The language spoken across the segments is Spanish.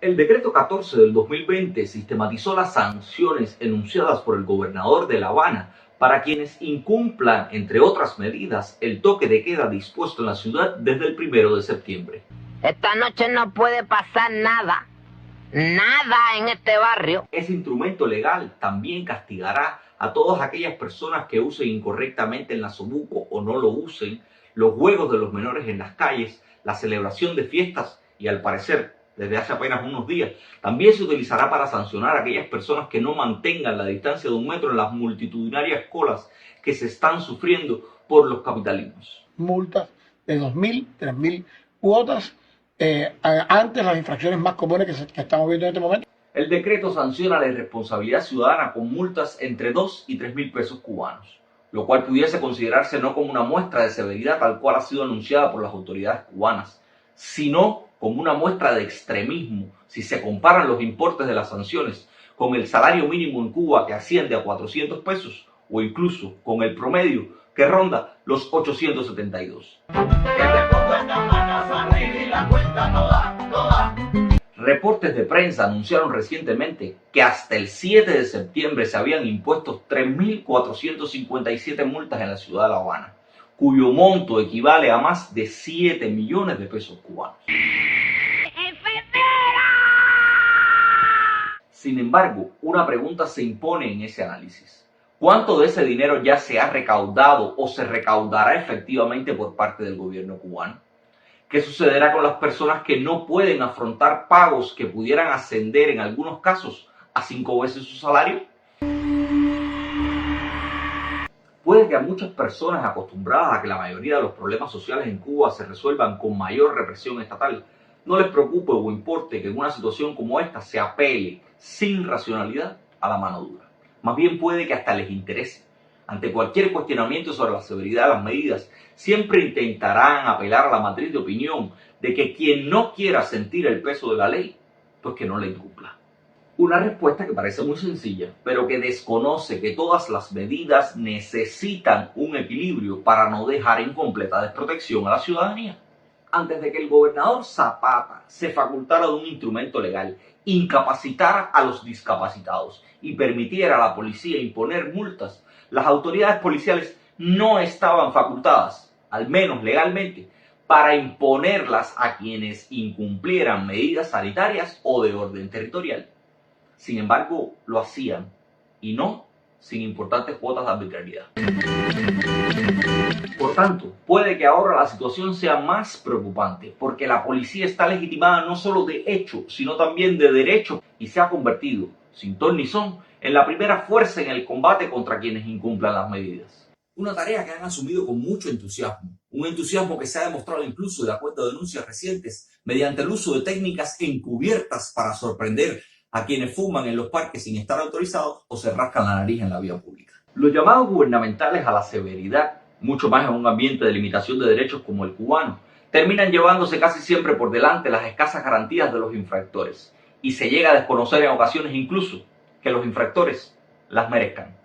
El decreto 14 del 2020 sistematizó las sanciones enunciadas por el gobernador de La Habana para quienes incumplan, entre otras medidas, el toque de queda dispuesto en la ciudad desde el 1 de septiembre. Esta noche no puede pasar nada en este barrio. Ese instrumento legal también castigará a todas aquellas personas que usen incorrectamente el nasobuco o no lo usen, los juegos de los menores en las calles, la celebración de fiestas y, al parecer, desde hace apenas unos días, también se utilizará para sancionar a aquellas personas que no mantengan la distancia de 1 metro en las multitudinarias colas que se están sufriendo por los capitalinos. Multas de 2.000, 3.000 cuotas, antes las infracciones más comunes que estamos viendo en este momento. El decreto sanciona la irresponsabilidad ciudadana con multas entre 2 y 3.000 pesos cubanos, lo cual pudiese considerarse no como una muestra de severidad tal cual ha sido anunciada por las autoridades cubanas, sino como una muestra de extremismo si se comparan los importes de las sanciones con el salario mínimo en Cuba, que asciende a 400 pesos, o incluso con el promedio que ronda los 872. Reportes de prensa anunciaron recientemente que hasta el 7 de septiembre se habían impuesto 3.457 multas en la ciudad de La Habana, cuyo monto equivale a más de 7 millones de pesos cubanos. Sin embargo, una pregunta se impone en ese análisis. ¿Cuánto de ese dinero ya se ha recaudado o se recaudará efectivamente por parte del gobierno cubano? ¿Qué sucederá con las personas que no pueden afrontar pagos que pudieran ascender en algunos casos a 5 veces su salario? Puede que a muchas personas acostumbradas a que la mayoría de los problemas sociales en Cuba se resuelvan con mayor represión estatal, no les preocupe o importe que en una situación como esta se apele sin racionalidad a la mano dura. Más bien puede que hasta les interese. Ante cualquier cuestionamiento sobre la severidad de las medidas, siempre intentarán apelar a la matriz de opinión de que quien no quiera sentir el peso de la ley, pues que no la incumpla. Una respuesta que parece muy sencilla, pero que desconoce que todas las medidas necesitan un equilibrio para no dejar en completa desprotección a la ciudadanía. Antes de que el gobernador Zapata se facultara de un instrumento legal, incapacitara a los discapacitados y permitiera a la policía imponer multas, las autoridades policiales no estaban facultadas, al menos legalmente, para imponerlas a quienes incumplieran medidas sanitarias o de orden territorial. Sin embargo, lo hacían, y no sin importantes cuotas de arbitrariedad. Por tanto, puede que ahora la situación sea más preocupante, porque la policía está legitimada no solo de hecho, sino también de derecho, y se ha convertido, sin ton ni son, en la primera fuerza en el combate contra quienes incumplan las medidas. Una tarea que han asumido con mucho entusiasmo, un entusiasmo que se ha demostrado incluso de acuerdo a denuncias recientes, mediante el uso de técnicas encubiertas para sorprender a quienes fuman en los parques sin estar autorizados o se rascan la nariz en la vía pública. Los llamados gubernamentales a la severidad, mucho más en un ambiente de limitación de derechos como el cubano, terminan llevándose casi siempre por delante las escasas garantías de los infractores, y se llega a desconocer en ocasiones incluso que los infractores las merezcan.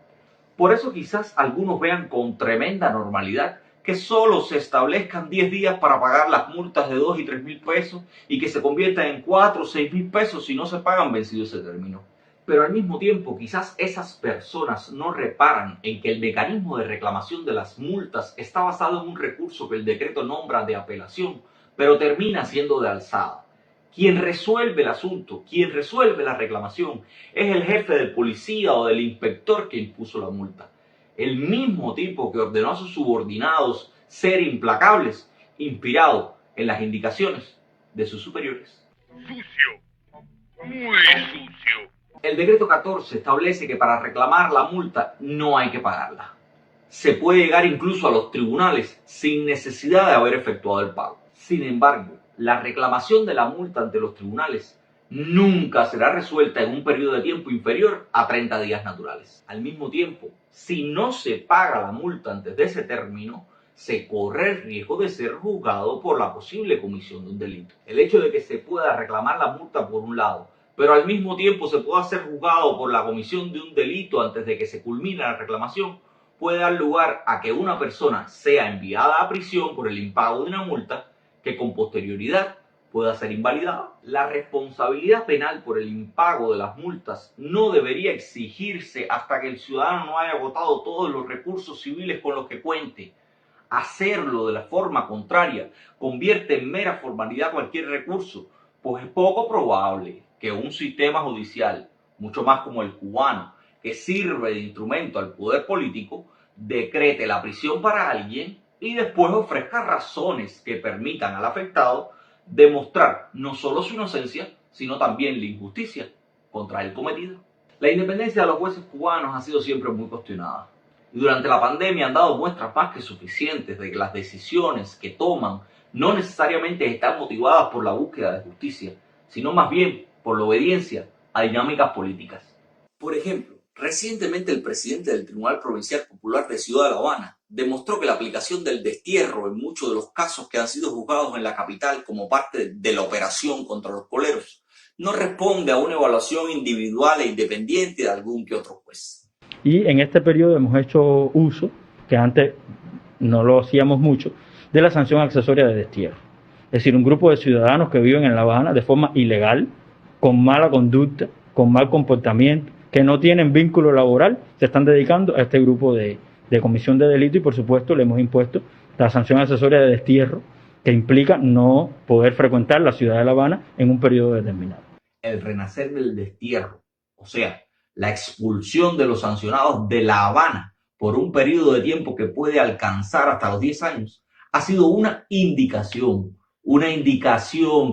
Por eso quizás algunos vean con tremenda normalidad que solo se establezcan 10 días para pagar las multas de 2 y 3.000 pesos y que se conviertan en 4 o 6.000 pesos si no se pagan vencido ese término. Pero al mismo tiempo quizás esas personas no reparan en que el mecanismo de reclamación de las multas está basado en un recurso que el decreto nombra de apelación, pero termina siendo de alzada. Quien resuelve el asunto, quien resuelve la reclamación, es el jefe del policía o del inspector que impuso la multa. El mismo tipo que ordenó a sus subordinados ser implacables, inspirado en las indicaciones de sus superiores. Sucio, muy sucio. El decreto 14 establece que para reclamar la multa no hay que pagarla. Se puede llegar incluso a los tribunales sin necesidad de haber efectuado el pago. Sin embargo, la reclamación de la multa ante los tribunales nunca será resuelta en un periodo de tiempo inferior a 30 días naturales. Al mismo tiempo, si no se paga la multa antes de ese término, se corre el riesgo de ser juzgado por la posible comisión de un delito. El hecho de que se pueda reclamar la multa por un lado, pero al mismo tiempo se pueda ser juzgado por la comisión de un delito antes de que se culmine la reclamación, puede dar lugar a que una persona sea enviada a prisión por el impago de una multa que con posterioridad pueda ser invalidada. La responsabilidad penal por el impago de las multas no debería exigirse hasta que el ciudadano no haya agotado todos los recursos civiles con los que cuente. Hacerlo de la forma contraria convierte en mera formalidad cualquier recurso, pues es poco probable que un sistema judicial, mucho más como el cubano, que sirve de instrumento al poder político, decrete la prisión para alguien y después ofrezca razones que permitan al afectado demostrar no solo su inocencia, sino también la injusticia contra él cometida. La independencia de los jueces cubanos ha sido siempre muy cuestionada. Y durante la pandemia han dado muestras más que suficientes de que las decisiones que toman no necesariamente están motivadas por la búsqueda de justicia, sino más bien por la obediencia a dinámicas políticas. Por ejemplo, recientemente el presidente del Tribunal Provincial Popular de Ciudad de La Habana demostró que la aplicación del destierro en muchos de los casos que han sido juzgados en la capital como parte de la operación contra los coleros no responde a una evaluación individual e independiente de algún que otro juez. Y en este periodo hemos hecho uso, que antes no lo hacíamos mucho, de la sanción accesoria de destierro. Es decir, un grupo de ciudadanos que viven en La Habana de forma ilegal, con mala conducta, con mal comportamiento, que no tienen vínculo laboral, se están dedicando a este grupo de comisión de delito y por supuesto le hemos impuesto la sanción accesoria de destierro, que implica no poder frecuentar la ciudad de La Habana en un periodo determinado. El renacer del destierro, o sea, la expulsión de los sancionados de La Habana por un periodo de tiempo que puede alcanzar hasta los 10 años, ha sido una indicación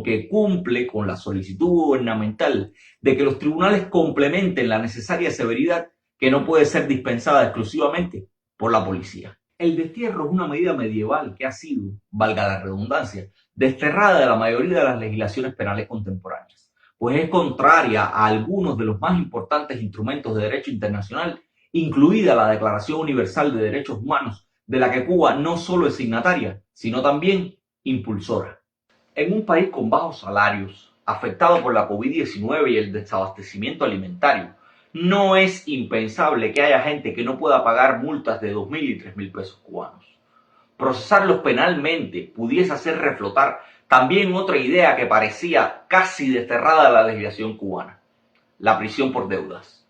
que cumple con la solicitud gubernamental de que los tribunales complementen la necesaria severidad que no puede ser dispensada exclusivamente por la policía. El destierro es una medida medieval que ha sido, valga la redundancia, desterrada de la mayoría de las legislaciones penales contemporáneas, pues es contraria a algunos de los más importantes instrumentos de derecho internacional, incluida la Declaración Universal de Derechos Humanos, de la que Cuba no solo es signataria, sino también impulsora. En un país con bajos salarios, afectado por la COVID-19 y el desabastecimiento alimentario, no es impensable que haya gente que no pueda pagar multas de 2.000 y 3.000 pesos cubanos. Procesarlos penalmente pudiese hacer reflotar también otra idea que parecía casi desterrada de la legislación cubana: la prisión por deudas.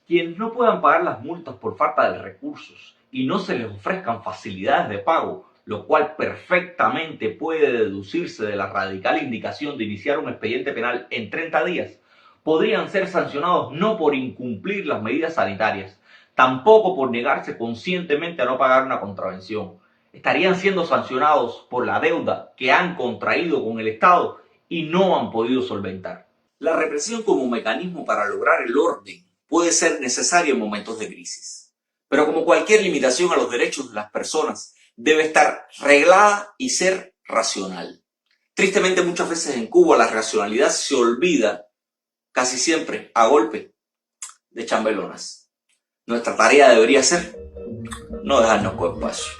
Quienes no puedan pagar las multas por falta de recursos y no se les ofrezcan facilidades de pago, lo cual perfectamente puede deducirse de la radical indicación de iniciar un expediente penal en 30 días, podrían ser sancionados no por incumplir las medidas sanitarias, tampoco por negarse conscientemente a no pagar una contravención. Estarían siendo sancionados por la deuda que han contraído con el Estado y no han podido solventar. La represión como mecanismo para lograr el orden puede ser necesaria en momentos de crisis, pero como cualquier limitación a los derechos de las personas, debe estar reglada y ser racional. Tristemente, muchas veces en Cuba la racionalidad se olvida, casi siempre a golpe de chambelonas. Nuestra tarea debería ser no dejarnos con espacio.